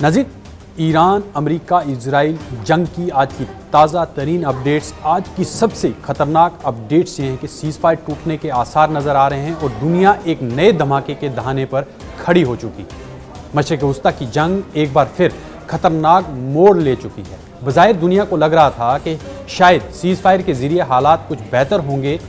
नाज़रीन, Iran America Israel जंग की आज की ताज़ा तरीन अपडेट्स, आज की सबसे खतरनाक अपडेट्स ये हैं कि सीज़फायर टूटने के आसार नज़र आ रहे हैं और दुनिया एक नए धमाके के दहाने पर खड़ी हो चुकी है। मशरिक़ वस्ता की जंग एक बार फिर खतरनाक मोड़ ले चुकी है। बज़ाहिर दुनिया को लग रहा था कि शायद सीज़फायर के ज़रिए हालात कुछ बेहतर होंगे,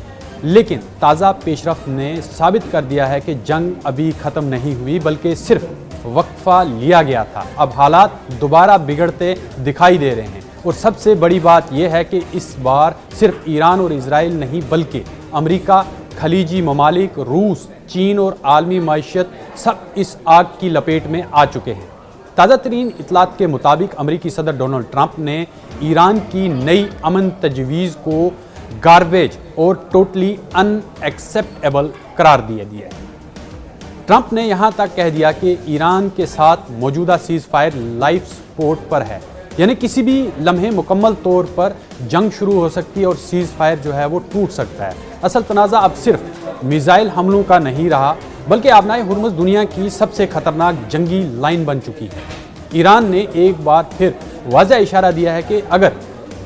लेकिन ताज़ा पेशरफ्त ने साबित कर दिया है कि जंग अभी ख़त्म नहीं हुई, बल्कि सिर्फ वक्फा लिया गया था। अब हालात दोबारा बिगड़ते दिखाई दे रहे हैं और सबसे बड़ी बात यह है कि इस बार सिर्फ ईरान और इजराइल नहीं, बल्कि अमेरिका, खलीजी ममालिक, रूस, चीन और आलमी मईशत सब इस आग की लपेट में आ चुके हैं। ताज़ा तरीन इतलात के मुताबिक अमेरिकी सदर डोनाल्ड ट्रंप ने ईरान की नई अमन तजवीज़ को गार्बेज और टोटली अनएक्सेप्टेबल करार दिया है। ट्रंप ने यहां तक कह दिया कि ईरान के साथ मौजूदा सीज़ फायर लाइफ सपोर्ट पर है, यानी किसी भी लम्हे मुकम्मल तौर पर जंग शुरू हो सकती है और सीज़ फायर जो है वो टूट सकता है। असल तनाज़ा अब सिर्फ मिसाइल हमलों का नहीं रहा, बल्कि आबनाए हुर्मुज़ दुनिया की सबसे खतरनाक जंगी लाइन बन चुकी है। ईरान ने एक बार फिर वाज़ेह इशारा दिया है कि अगर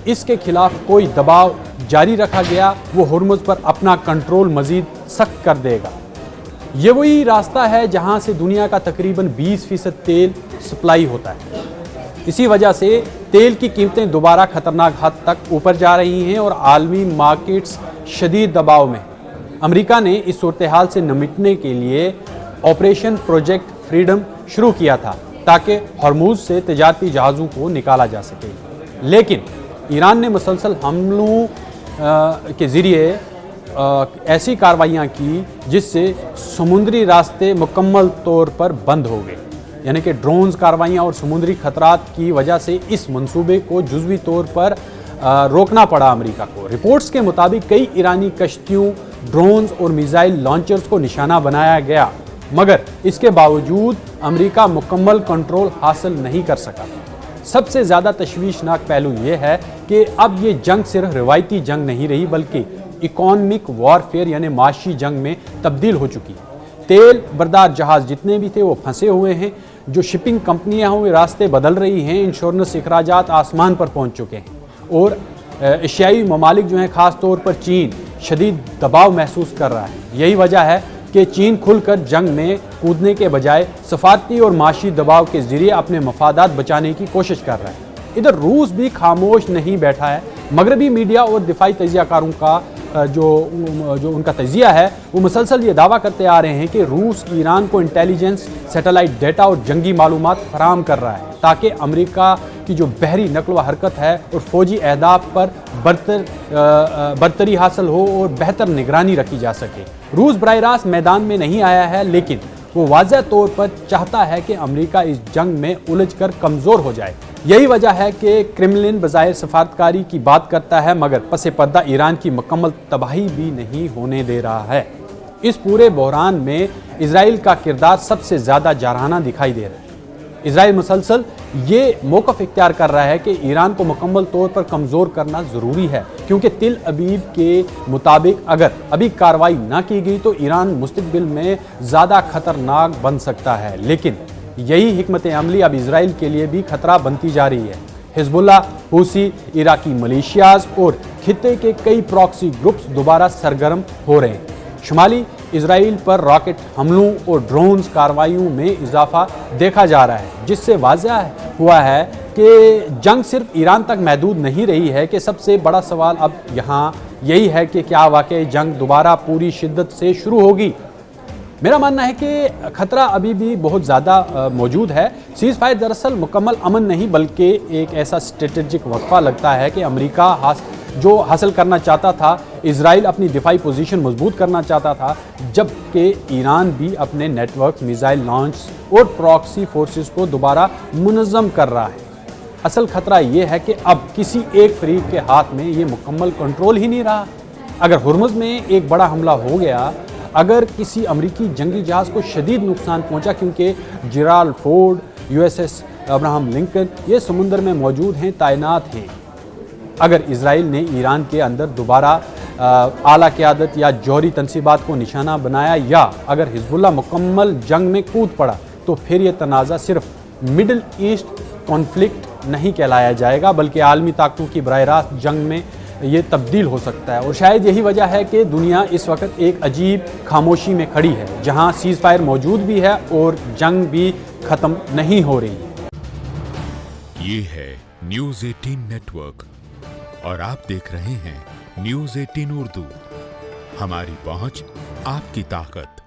इसके खिलाफ कोई दबाव जारी रखा गया, वो हुर्मुज़ पर अपना कंट्रोल मज़ीद सख्त कर देगा। ये वही रास्ता है जहां से दुनिया का तकरीबन 20% तेल सप्लाई होता है। इसी वजह से तेल की कीमतें दोबारा खतरनाक हद तक ऊपर जा रही हैं और आलमी मार्केट्स शदीद दबाव में। अमेरिका ने इस सूरत हाल से निपटने के लिए ऑपरेशन प्रोजेक्ट फ्रीडम शुरू किया था ताकि हॉर्मुज़ से तिजारती जहाज़ों को निकाला जा सके, लेकिन ईरान ने मुसलसल हमलों के ज़रिए ऐसी कार्रवाइयाँ की जिससे समुद्री रास्ते मुकम्मल तौर पर बंद हो गए, यानी कि ड्रोन्स कार्रवाइयाँ और समुद्री खतरात की वजह से इस मंसूबे को जुज़वी तौर पर रोकना पड़ा अमेरिका को। रिपोर्ट्स के मुताबिक कई ईरानी कश्तियों, ड्रोन्स और मिसाइल लॉन्चर्स को निशाना बनाया गया, मगर इसके बावजूद अमेरिका मुकम्मल कंट्रोल हासिल नहीं कर सका। सबसे ज़्यादा तशवीशनाक पहलू ये है कि अब ये जंग सिर्फ रिवायती जंग नहीं रही, बल्कि इकोनॉमिक वॉरफेयर यानी माशी जंग में तब्दील हो चुकी है। तेल बरदार जहाज़ जितने भी थे वो फंसे हुए हैं, जो शिपिंग कंपनियां हैं वो रास्ते बदल रही हैं, इंश्योरेंस अखराजात आसमान पर पहुंच चुके हैं और एशियाई ममालिक जो हैं, ख़ास तौर पर चीन, शदीद दबाव महसूस कर रहा है। यही वजह है कि चीन खुलकर जंग में कूदने के बजाय सफारती और माशी दबाव के ज़रिए अपने मफादात बचाने की कोशिश कर रहा है। इधर रूस भी खामोश नहीं बैठा है। मगरबी मीडिया और दिफाई तजियाकारों का जो उनका तजिया है वो मुसलसल ये दावा करते आ रहे हैं कि रूस ईरान को इंटेलिजेंस, सैटेलाइट डेटा और जंगी मालूमात फराहम कर रहा है ताकि अमेरिका की जो बहरी नकल व हरकत है और फौजी अहदाफ पर बरतरी हासिल हो और बेहतर निगरानी रखी जा सके। रूस बराह रास्त मैदान में नहीं आया है, लेकिन वो वाज़ेह तौर पर चाहता है कि अमेरिका इस जंग में उलझकर कमज़ोर हो जाए। यही वजह है कि क्रेमलिन बज़ाहिर सफारतकारी की बात करता है, मगर पसे पर्दा ईरान की मुकम्मल तबाही भी नहीं होने दे रहा है। इस पूरे बहरान में इजराइल का किरदार सबसे ज़्यादा जारहाना दिखाई दे रहा है। इजराइल मुसलसल ये मौक़िफ़ इख्तियार कर रहा है कि ईरान को मुकम्मल तौर पर कमज़ोर करना ज़रूरी है, क्योंकि तिल अबीब के मुताबिक अगर अभी कार्रवाई ना की गई तो ईरान मुस्तक़बिल में ज़्यादा ख़तरनाक बन सकता है। लेकिन यही हिकमत अमली अब इजराइल के लिए भी खतरा बनती जा रही है। हिज़्बुल्लाह, हूसी, इराकी मलेशियाज़ और खित्ते के कई प्रॉक्सी ग्रुप्स दोबारा सरगर्म हो रहे हैं। शुमाली इजराइल पर रॉकेट हमलों और ड्रोन्स कार्रवाइयों में इजाफा देखा जा रहा है, जिससे वाज़ेह हुआ है कि जंग सिर्फ ईरान तक महदूद नहीं रही है। कि सबसे बड़ा सवाल अब यहाँ यही है कि क्या वाकई जंग दोबारा पूरी शिद्दत से शुरू होगी। मेरा मानना है कि खतरा अभी भी बहुत ज़्यादा मौजूद है। सीज़ फायर दरअसल मुकम्मल अमन नहीं, बल्कि एक ऐसा स्ट्रेटेजिक वक्फा लगता है कि अमेरिका जो हासिल करना चाहता था, इजराइल अपनी दिफाई पोजीशन मजबूत करना चाहता था, जबकि ईरान भी अपने नेटवर्क, मिसाइल लॉन्च और प्रॉक्सी फोर्सेस को दोबारा मुनज़्ज़म कर रहा है। असल खतरा ये है कि अब किसी एक फरीक के हाथ में ये मुकम्मल कंट्रोल ही नहीं रहा। अगर हुर्मुज़ में एक बड़ा हमला हो गया, अगर किसी अमरीकी जंगी जहाज़ को शदीद नुकसान पहुंचा, क्योंकि Gerald Ford, USS Abraham Lincoln ये समुंदर में मौजूद हैं, तैनात हैं। अगर इजराइल ने ईरान के अंदर दोबारा आला क़यादत या जौहरी तनसीबात को निशाना बनाया, या अगर हिज़्बुल्लाह मुकम्मल जंग में कूद पड़ा, तो फिर ये तनाज़ा सिर्फ मिडिल ईस्ट कॉन्फ्लिक्ट नहीं कहलाया जाएगा, बल्कि आलमी ताकतों की बराह रास्त जंग में ये तब्दील हो सकता है। और शायद यही वजह है कि दुनिया इस वक्त एक अजीब खामोशी में खड़ी है, जहां सीज़ फायर मौजूद भी है और जंग भी ख़त्म नहीं हो रही है। ये है न्यूज़ 18 नेटवर्क और आप देख रहे हैं न्यूज़ 18 उर्दू। हमारी पहुंच, आपकी ताकत।